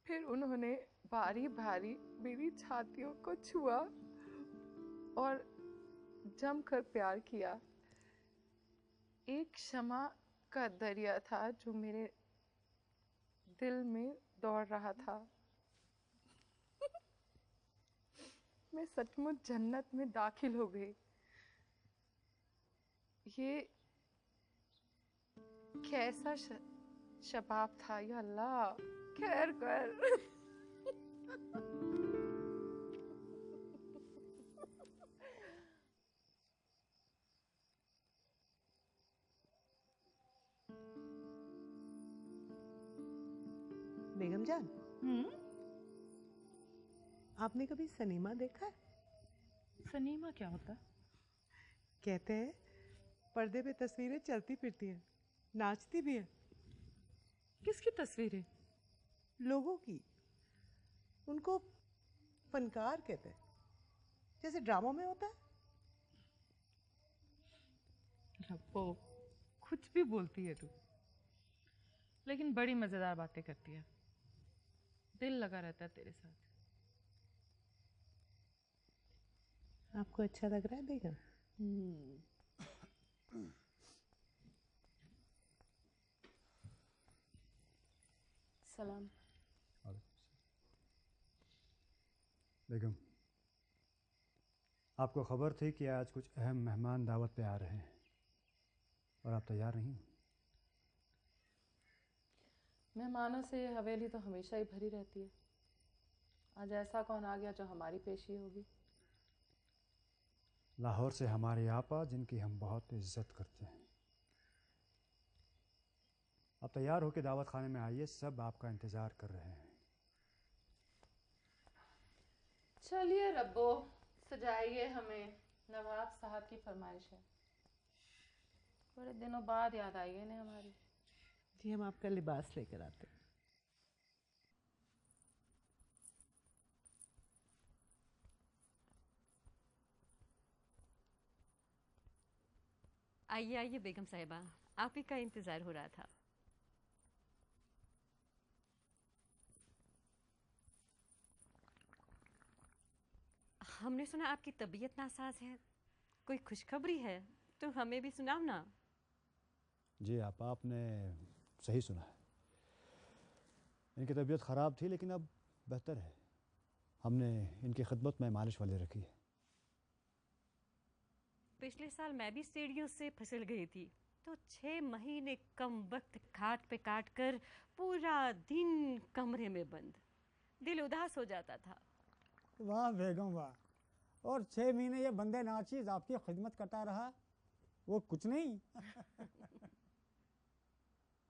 फिर उन्होंने बारी बारी मेरी छातियों को छुआ और जमकर प्यार किया। एक क्षमा का दरिया था जो मेरे दिल में दौड़ रहा था। मैं सचमुच जन्नत में दाखिल हो गई। ये कैसा शबाब था या अल्लाह, खैर कर। बेगम जान, आपने कभी सनीमा देखा है? सनीमा क्या होता? कहते हैं पर्दे पे तस्वीरें चलती फिरती हैं, नाचती भी हैं। किसकी तस्वीरें? लोगों की। उनको फनकार कहते हैं, जैसे ड्रामों में होता है। रब्बो, कुछ भी बोलती है तू, लेकिन बड़ी मजेदार बातें करती है। दिल लगा रहता है तेरे साथ। आपको अच्छा लग रहा है बेगम? सलाम। बेगम, आपको खबर थी कि आज कुछ अहम मेहमान दावत पे आ रहे हैं और आप तैयार नहीं? मेहमानों से हवेली तो हमेशा ही भरी रहती है। आज ऐसा कौन आ गया जो हमारी पेशी होगी? लाहौर से हमारे आपा, जिनकी हम बहुत इज्जत करते हैं। आप तैयार होकर दावत खाने में आइए, सब आपका इंतज़ार कर रहे हैं। चलिए रब्बो, सजाइए हमें। नवाब साहब की फरमाइश है। बड़े दिनों बाद याद आई है इन्हें हमारी। जी, हम आपका लिबास लेकर आते हैं। आइए आइए बेगम साहिबा, आप ही का इंतजार हो रहा था। हमने सुना आपकी तबीयत नासाज है, कोई खुशखबरी है तो हमें भी सुनाओ ना। जी आपने सही सुना है। इनकी तबीयत ख़राब थी लेकिन अब बेहतर है। हमने इनकी खिदमत में मालिश वाली रखी है। पिछले साल मैं भी सीढ़ियों से फिसल गई थी, तो 6 महीने कम वक्त खाट पे काट कर पूरा दिन कमरे में बंद, दिल उदास हो जाता था। वाह बेगम वाह। और 6 महीने ये बंदे नाचीज आपकी खिदमत करता रहा, वो कुछ नहीं।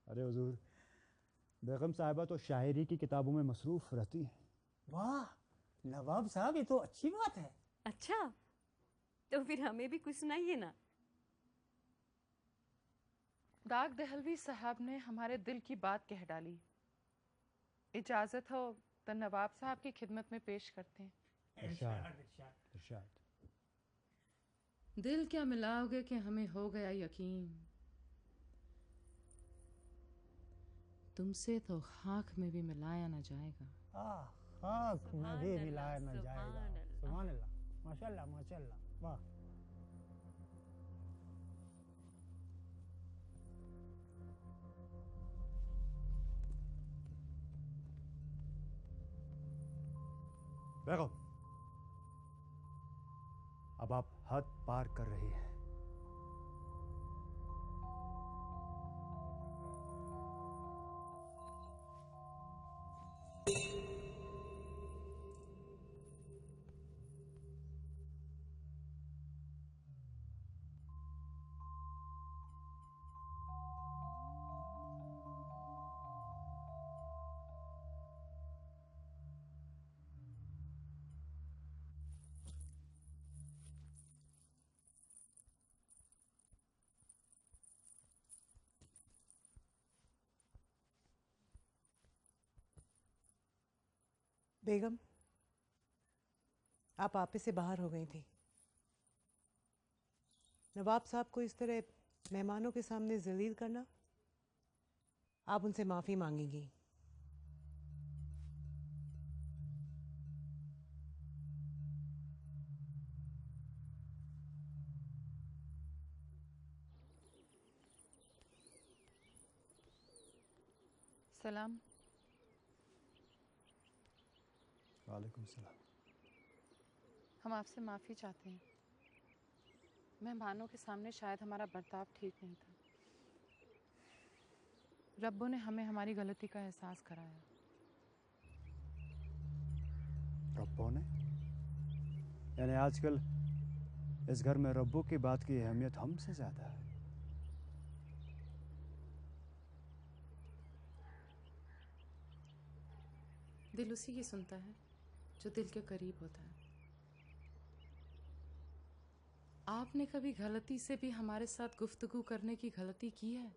अरे हुजूर, बेगम साहिबा तो शायरी की किताबों में मसरूफ़ रहती हैं। वाह नवाब साहब, ये तो अच्छी बात है। अच्छा, तो फिर हमें भी कुछ सुनाइए ना। दाग दहलवी साहब ने हमारे दिल की बात कह डाली। इजाजत हो तो नवाब साहब की खिदमत में पेश करते हैं। इरशाद। दिल क्या मिलाओगे कि हमें हो गया यकीन, तुमसे तो खाक में भी मिलाया न जाएगा। खाक में भी मिलाया न जाएगा। सुभान अल्लाह, माशाल्लाह माशाल्लाह, वाह। बेगम, अब आप हद पार कर रही हैं। बेगम, आप आपे से बाहर हो गई थी। नवाब साहब को इस तरह मेहमानों के सामने जलील करना आप उनसे माफी मांगेंगी। सलाम। वालेकुम सलाम। हम आपसे माफ़ी चाहते हैं। मेहमानों के सामने शायद हमारा बर्ताव ठीक नहीं था। रब्बो ने हमें हमारी गलती का एहसास कराया। रब्बो ने? यानी आजकल इस घर में रब्बो की बात की अहमियत हमसे ज़्यादा है। दिल उसी की सुनता है जो दिल के करीब होता है। आपने कभी गलती से भी हमारे साथ गुफ्तगू करने की गलती की है?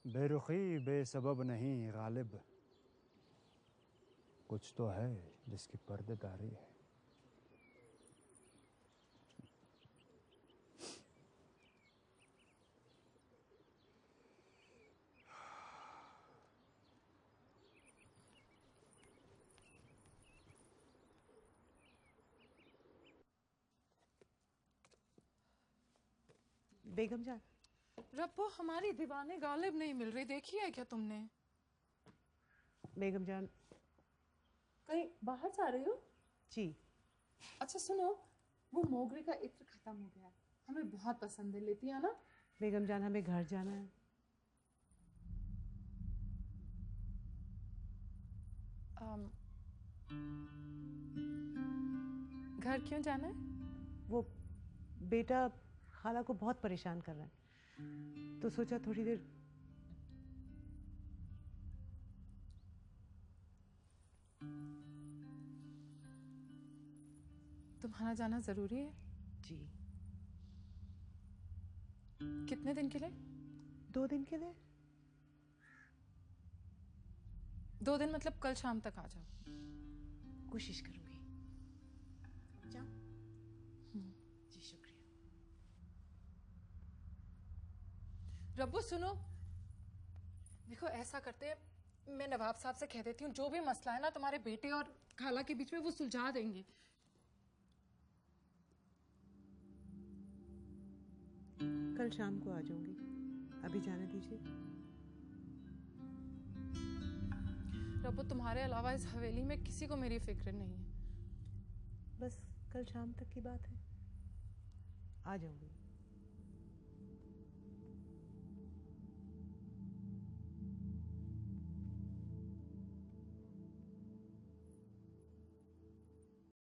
बेरुखी बेसबब नहीं गालिब, कुछ तो है जिसकी पर्देदारी है। बेगम जान, रब्बो, हमारी दीवाने गालिब नहीं मिल रही, देखी है क्या तुमने? बेगम जान। कहीं बाहर जा रही हो? जी। अच्छा सुनो, वो मोगरे का इत्र खत्म हो गया है, हमें बहुत पसंद है, लेती है ना? बेगम जान, हमें घर जाना है। घर क्यों जाना है? वो बेटा खाला को बहुत परेशान कर रहा है, तो सोचा थोड़ी देर। तुम्हारा जाना जरूरी है? जी। कितने दिन के लिए? 2 दिन के लिए। 2 दिन मतलब कल शाम तक आ जाओ। कोशिश करूंगी। जाओ। जी शुक्रिया। रब्बो सुनो, देखो ऐसा करते हैं, मैं नवाब साहब से कह देती हूँ, जो भी मसला है ना तुम्हारे बेटे और खाला के बीच में, वो सुलझा देंगे। कल शाम को आ जाऊंगी, अभी जाने दीजिए। रब्बो, तुम्हारे अलावा इस हवेली में किसी को मेरी फिक्र नहीं है। बस कल शाम तक की बात है, आ जाऊंगी।